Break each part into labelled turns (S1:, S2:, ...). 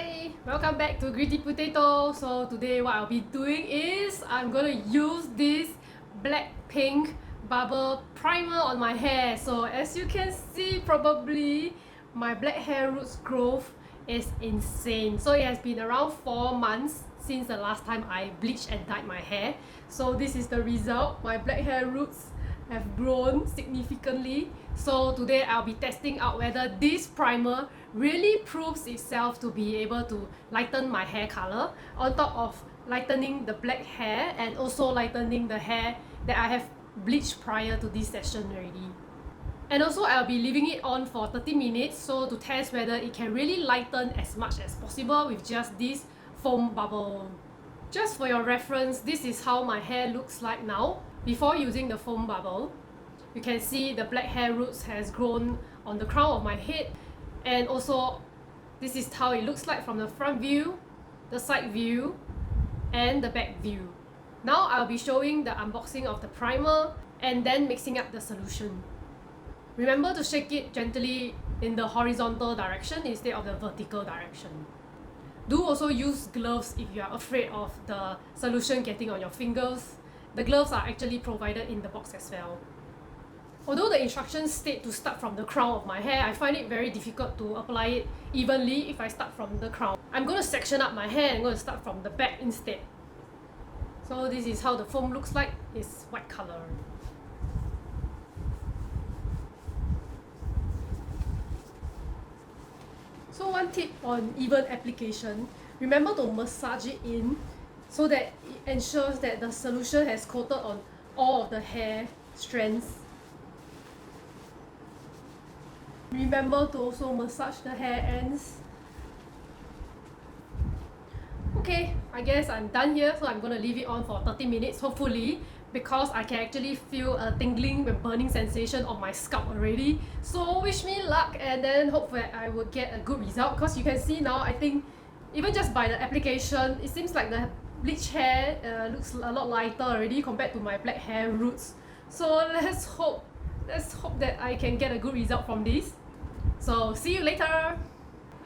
S1: Hi! Welcome back to Gritty Potato. So today what I'll be doing is I'm gonna use this BLACKPINK bubble primer on my hair. So as you can see, probably my black hair roots growth is insane. So it has been around 4 months since the last time I bleached and dyed my hair. So this is the result. My black hair roots have grown significantly. So today I'll be testing out whether this primer really proves itself to be able to lighten my hair color on top of lightening the black hair and also lightening the hair that I have bleached prior to this session already. And also I'll be leaving it on for 30 minutes so to test whether it can really lighten as much as possible with just this foam bubble. Just for your reference, this is how my hair looks like now before using the foam bubble. You can see the black hair roots has grown on the crown of my head, and also this is how it looks like from the front view, the side view, and the back view. Now I'll be showing the unboxing of the primer and then mixing up the solution. Remember to shake it gently in the horizontal direction instead of the vertical direction. Do also use gloves if you are afraid of the solution getting on your fingers. The gloves are actually provided in the box as well. Although the instructions state to start from the crown of my hair, I find it very difficult to apply it evenly if I start from the crown. I'm going to section up my hair and I'm going to start from the back instead. So this is how the foam looks like. It's white color. So one tip on even application, remember to massage it in so that it ensures that the solution has coated on all of the hair strands. Remember to also massage the hair ends. Okay, I guess I'm done here, so I'm gonna leave it on for 30 minutes, hopefully, because I can actually feel a tingling and burning sensation on my scalp already. So wish me luck, and then hopefully I would get a good result, because you can see now, I think, even just by the application, it seems like the bleach hair looks a lot lighter already compared to my black hair roots. So let's hope that I can get a good result from this. So see you later!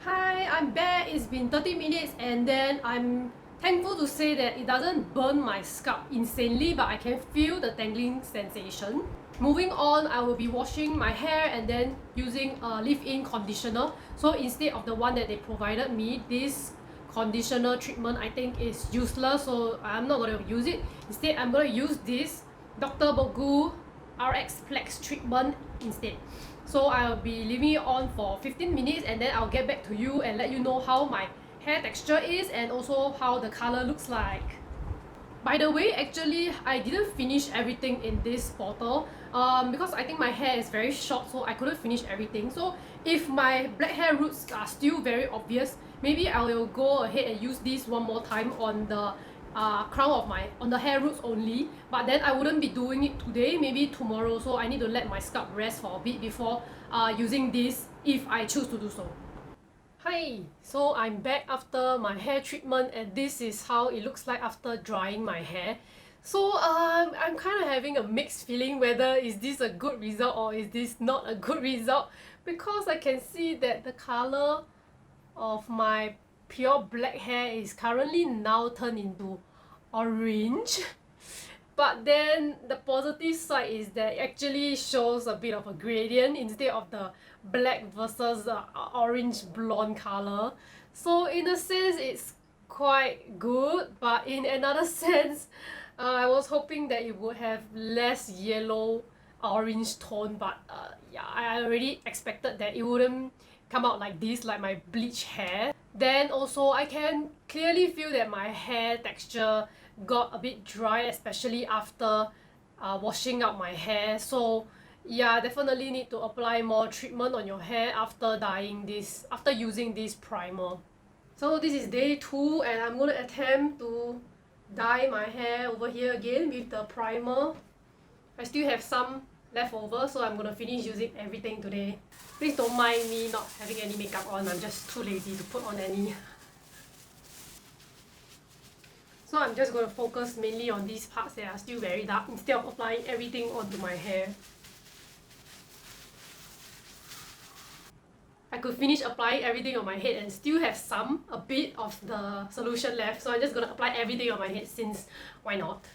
S1: Hi, I'm back. It's been 30 minutes and then I'm thankful to say that it doesn't burn my scalp insanely, but I can feel the tangling sensation. Moving on, I will be washing my hair and then using a leave-in conditioner. So instead of the one that they provided me, this conditioner treatment I think is useless, so I'm not going to use it. Instead, I'm going to use this Dr. Bogu RX Plex treatment instead. So I'll be leaving it on for 15 minutes and then I'll get back to you and let you know how my hair texture is and also how the color looks like. By the way, actually, I didn't finish everything in this bottle because I think my hair is very short, so I couldn't finish everything. So if my black hair roots are still very obvious, maybe I will go ahead and use this one more time on the crown of on the hair roots only, but then I wouldn't be doing it today, maybe tomorrow, so I need to let my scalp rest for a bit before using this if I choose to do so. Hi! So I'm back after my hair treatment and this is how it looks like after drying my hair. So I'm kind of having a mixed feeling whether is this a good result or is this not a good result, because I can see that the color of my pure black hair is currently now turned into orange. But then the positive side is that it actually shows a bit of a gradient instead of the black versus the orange blonde color. So in a sense it's quite good, but in another sense I was hoping that it would have less yellow orange tone, but yeah, I already expected that it wouldn't come out like this, like my bleach hair. Then also I can clearly feel that my hair texture got a bit dry, especially after washing out my hair. So yeah, definitely need to apply more treatment on your hair after using this primer. So this is day 2 and I'm going to attempt to dye my hair over here again with the primer. I still have some left over, so I'm going to finish using everything today. Please don't mind me not having any makeup on, I'm just too lazy to put on any. So I'm just going to focus mainly on these parts that are still very dark instead of applying everything onto my hair. I I could finish applying everything on my head and still have a bit of the solution left. So I'm just gonna apply everything on my head since why not?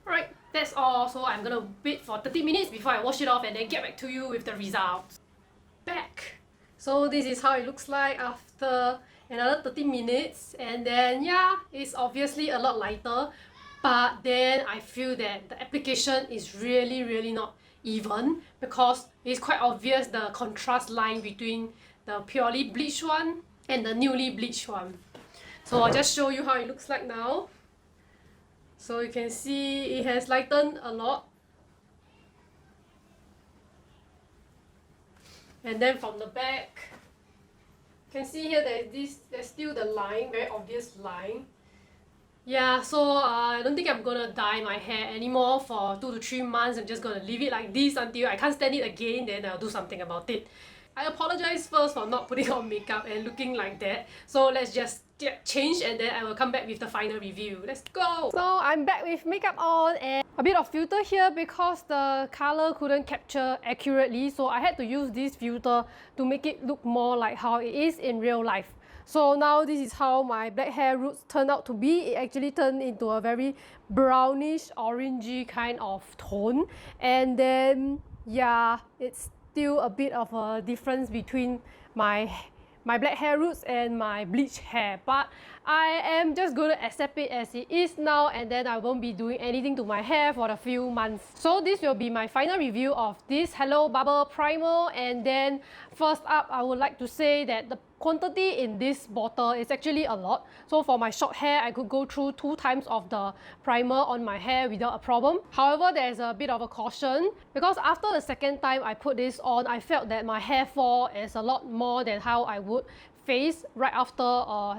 S1: Alright, that's all. So I'm gonna wait for 30 minutes before I wash it off and then get back to you with the results. Back. So this is how it looks like after another 30 minutes, and then yeah, it's obviously a lot lighter, but then I feel that the application is really not even because it's quite obvious the contrast line between the purely bleached one and the newly bleached one. So I'll just show you how it looks like now. So you can see it has lightened a lot. And then from the back, you can see here there's still the line, very obvious line. Yeah, so I don't think I'm gonna dye my hair anymore for 2 to 3 months. I'm just gonna leave it like this until I can't stand it again, then I'll do something about it. I apologize first for not putting on makeup and looking like that. So let's just get changed and then I will come back with the final review. Let's go! So I'm back with makeup on and a bit of filter here because the color couldn't capture accurately. So I had to use this filter to make it look more like how it is in real life. So now this is how my black hair roots turned out to be. It actually turned into a very brownish, orangey kind of tone. And then, yeah, it's still a bit of a difference between my black hair roots and my bleached hair, but I am just going to accept it as it is now, and then I won't be doing anything to my hair for a few months. So this will be my final review of this Hello Bubble Primer, and then first up I would like to say that the quantity in this bottle is actually a lot. So for my short hair, I could go through 2 times of the primer on my hair without a problem. However, there's a bit of a caution because after the second time I put this on, I felt that my hair fall is a lot more than how I would face right after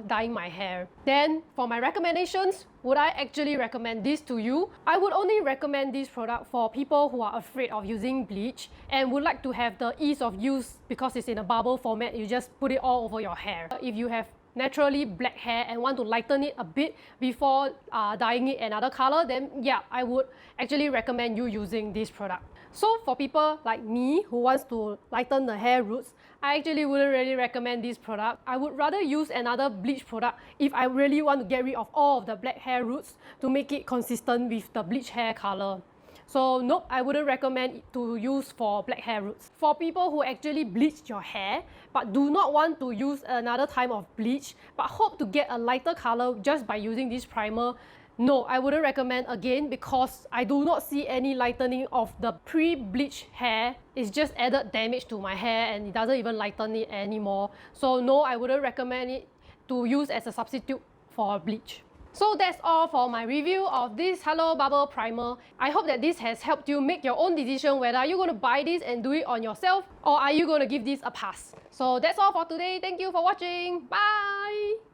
S1: dyeing my hair. Then for my recommendations, would I actually recommend this to you? I would only recommend this product for people who are afraid of using bleach and would like to have the ease of use because it's in a bubble format. You just put it all over your hair. If you have naturally black hair and want to lighten it a bit before dyeing it another color, then yeah, I would actually recommend you using this product. So for people like me who wants to lighten the hair roots, I actually wouldn't really recommend this product. I would rather use another bleach product if I really want to get rid of all of the black hair roots to make it consistent with the bleach hair color. So nope, I wouldn't recommend it to use for black hair roots. For people who actually bleach your hair but do not want to use another type of bleach but hope to get a lighter color just by using this primer, no, I wouldn't recommend again because I do not see any lightening of the pre-bleached hair. It's just added damage to my hair and it doesn't even lighten it anymore. So no, I wouldn't recommend it to use as a substitute for bleach. So that's all for my review of this Hello Bubble Primer. I hope that this has helped you make your own decision whether you're going to buy this and do it on yourself or are you going to give this a pass. So that's all for today. Thank you for watching. Bye!